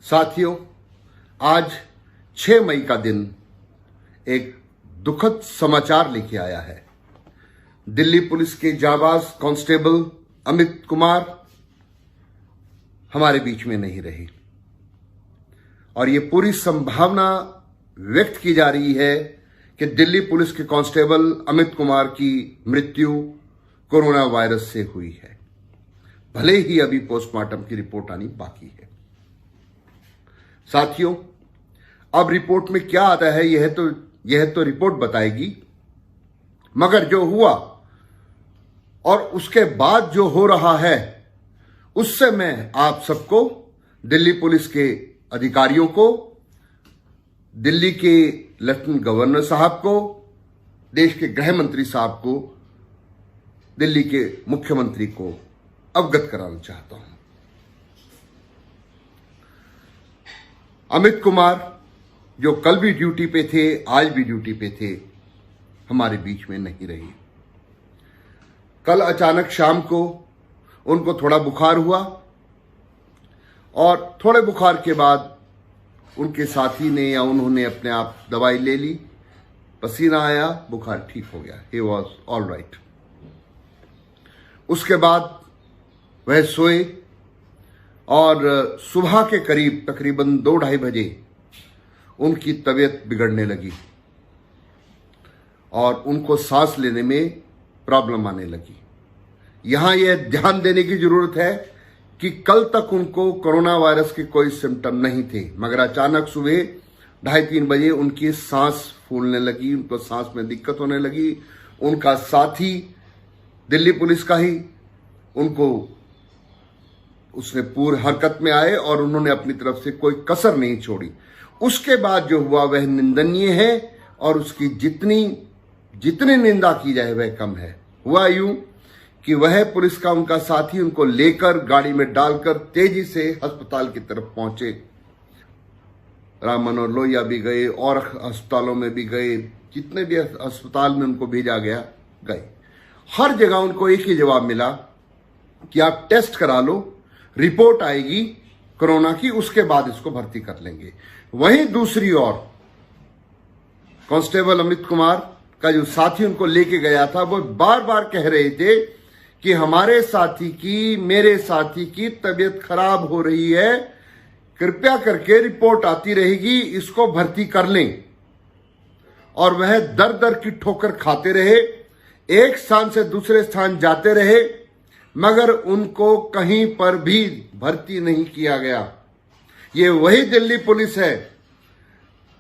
साथियों, आज 6 मई का दिन एक दुखद समाचार लेके आया है। दिल्ली पुलिस के जाबाज कांस्टेबल अमित कुमार हमारे बीच में नहीं रहे और ये पूरी संभावना व्यक्त की जा रही है कि दिल्ली पुलिस के कांस्टेबल अमित कुमार की मृत्यु कोरोना वायरस से हुई है, भले ही अभी पोस्टमार्टम की रिपोर्ट आनी बाकी है। साथियों, अब रिपोर्ट में क्या आता है यह तो रिपोर्ट बताएगी, मगर जो हुआ और उसके बाद जो हो रहा है उससे मैं आप सबको, दिल्ली पुलिस के अधिकारियों को, दिल्ली के लेफ्टिनेंट गवर्नर साहब को, देश के गृह मंत्री साहब को, दिल्ली के मुख्यमंत्री को अवगत कराना चाहता हूं। अमित कुमार जो कल भी ड्यूटी पे थे, आज भी ड्यूटी पे थे, हमारे बीच में नहीं रही। कल अचानक शाम को उनको थोड़ा बुखार हुआ और थोड़े बुखार के बाद उनके साथी ने या उन्होंने अपने आप दवाई ले ली, पसीना आया, बुखार ठीक हो गया, ही वॉज ऑल राइट। उसके बाद वह सोए और सुबह के करीब तकरीबन 2-2:30 बजे उनकी तबीयत बिगड़ने लगी और उनको सांस लेने में प्रॉब्लम आने लगी। यहां यह ध्यान देने की जरूरत है कि कल तक उनको कोरोना वायरस के कोई सिम्टम नहीं थे, मगर अचानक सुबह 2:30-3 बजे उनकी सांस फूलने लगी, उनको सांस में दिक्कत होने लगी। उनका साथी दिल्ली पुलिस का ही उनको उसने पूरी हरकत में आए और उन्होंने अपनी तरफ से कोई कसर नहीं छोड़ी। उसके बाद जो हुआ वह निंदनीय है और उसकी जितनी निंदा की जाए वह कम है। हुआ यूं कि वह पुलिस का उनका साथी उनको लेकर गाड़ी में डालकर तेजी से अस्पताल की तरफ पहुंचे। राम मनोहर लोहिया भी गए और अस्पतालों में भी गए, जितने भी अस्पताल में उनको भेजा गया गए। हर जगह उनको एक ही जवाब मिला कि आप टेस्ट करा लो, रिपोर्ट आएगी कोरोना की, उसके बाद इसको भर्ती कर लेंगे। वहीं दूसरी ओर कांस्टेबल अमित कुमार का जो साथी उनको लेके गया था वो बार बार कह रहे थे कि हमारे साथी की, मेरे साथी की तबीयत खराब हो रही है, कृपया करके रिपोर्ट आती रहेगी, इसको भर्ती कर लें। और वह दर दर की ठोकर खाते रहे, एक स्थान से दूसरे स्थान जाते रहे, मगर उनको कहीं पर भी भर्ती नहीं किया गया। ये वही दिल्ली पुलिस है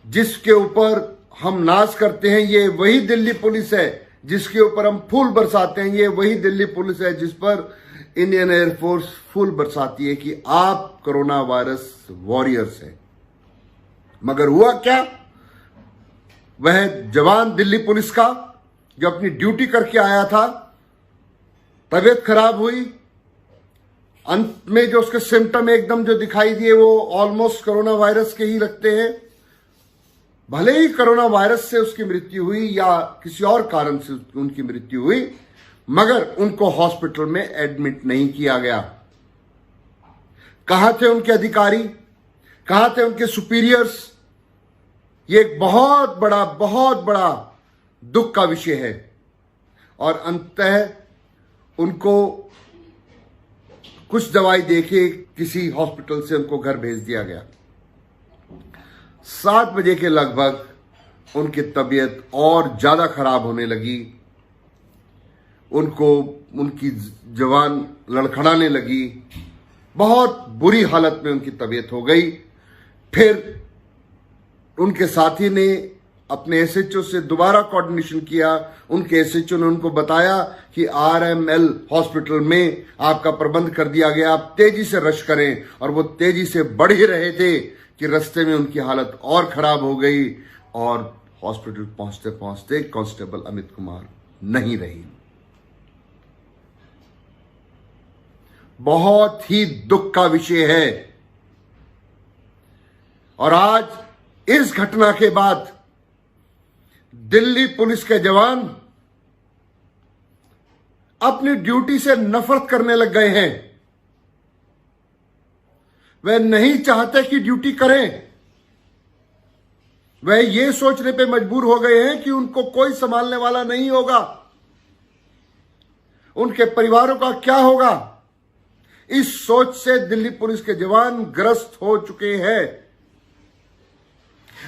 जिसके ऊपर हम नाज करते हैं, ये वही दिल्ली पुलिस है जिसके ऊपर हम फूल बरसाते हैं, ये वही दिल्ली पुलिस है जिस पर इंडियन एयरफोर्स फूल बरसाती है कि आप कोरोना वायरस वॉरियर्स हैं। मगर हुआ क्या? वह जवान दिल्ली पुलिस का जो अपनी ड्यूटी करके आया था, तबीयत खराब हुई, अंत में जो उसके सिम्टम एकदम जो दिखाई दिए वो ऑलमोस्ट कोरोना वायरस के ही लगते हैं। भले ही कोरोना वायरस से उसकी मृत्यु हुई या किसी और कारण से उनकी मृत्यु हुई, मगर उनको हॉस्पिटल में एडमिट नहीं किया गया। कहां थे उनके अधिकारी, कहां थे उनके सुपीरियर्स? ये एक बहुत बड़ा दुख का विषय है और अंततः उनको कुछ दवाई देके किसी हॉस्पिटल से उनको घर भेज दिया गया। 7 बजे के लगभग उनकी तबीयत और ज्यादा खराब होने लगी, उनकी जवान लड़खड़ाने लगी, बहुत बुरी हालत में उनकी तबीयत हो गई। फिर उनके साथी ने अपने एसएचओ से दोबारा कोऑर्डिनेशन किया। उनके एसएचओ ने उनको बताया कि आरएमएल हॉस्पिटल में आपका प्रबंध कर दिया गया, आप तेजी से रश करें, और वो तेजी से बढ़ ही रहे थे कि रास्ते में उनकी हालत और खराब हो गई और हॉस्पिटल पहुंचते पहुंचते कांस्टेबल अमित कुमार नहीं रही। बहुत ही दुख का विषय है और आज इस घटना के बाद दिल्ली पुलिस के जवान अपनी ड्यूटी से नफरत करने लग गए हैं। वह नहीं चाहते कि ड्यूटी करें। वह ये सोचने पे मजबूर हो गए हैं कि उनको कोई संभालने वाला नहीं होगा, उनके परिवारों का क्या होगा। इस सोच से दिल्ली पुलिस के जवान ग्रस्त हो चुके हैं।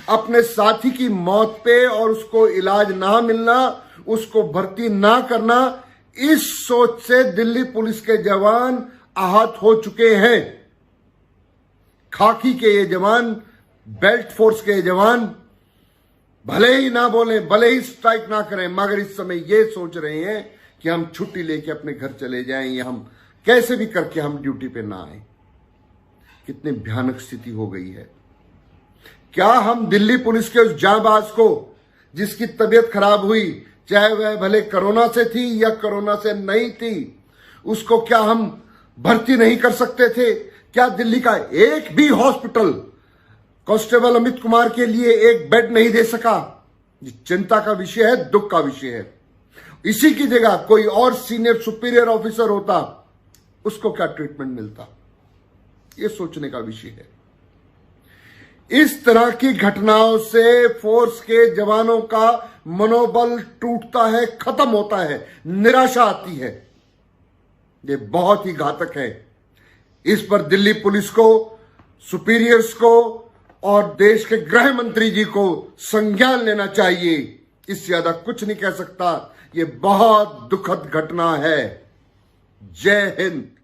अपने साथी की मौत पे और उसको इलाज ना मिलना, उसको भर्ती ना करना, इस सोच से दिल्ली पुलिस के जवान आहत हो चुके हैं। खाकी के ये जवान, बेल्ट फोर्स के जवान भले ही ना बोलें, भले ही स्ट्राइक ना करें, मगर इस समय ये सोच रहे हैं कि हम छुट्टी लेके अपने घर चले जाएं या हम कैसे भी करके हम ड्यूटी पे ना आए। कितनी भयानक स्थिति हो गई है। क्या हम दिल्ली पुलिस के उस जांबाज को, जिसकी तबीयत खराब हुई, चाहे वह भले कोरोना से थी या कोरोना से नहीं थी, उसको क्या हम भर्ती नहीं कर सकते थे? क्या दिल्ली का एक भी हॉस्पिटल कांस्टेबल अमित कुमार के लिए एक बेड नहीं दे सका? ये चिंता का विषय है, दुख का विषय है। इसी की जगह कोई और सीनियर सुपीरियर ऑफिसर होता, उसको क्या ट्रीटमेंट मिलता? ये सोचने का विषय है। इस तरह की घटनाओं से फोर्स के जवानों का मनोबल टूटता है, खत्म होता है, निराशा आती है। ये बहुत ही घातक है। इस पर दिल्ली पुलिस को, सुपीरियर्स को और देश के गृह मंत्री जी को संज्ञान लेना चाहिए। इससे ज्यादा कुछ नहीं कह सकता। ये बहुत दुखद घटना है। जय हिंद।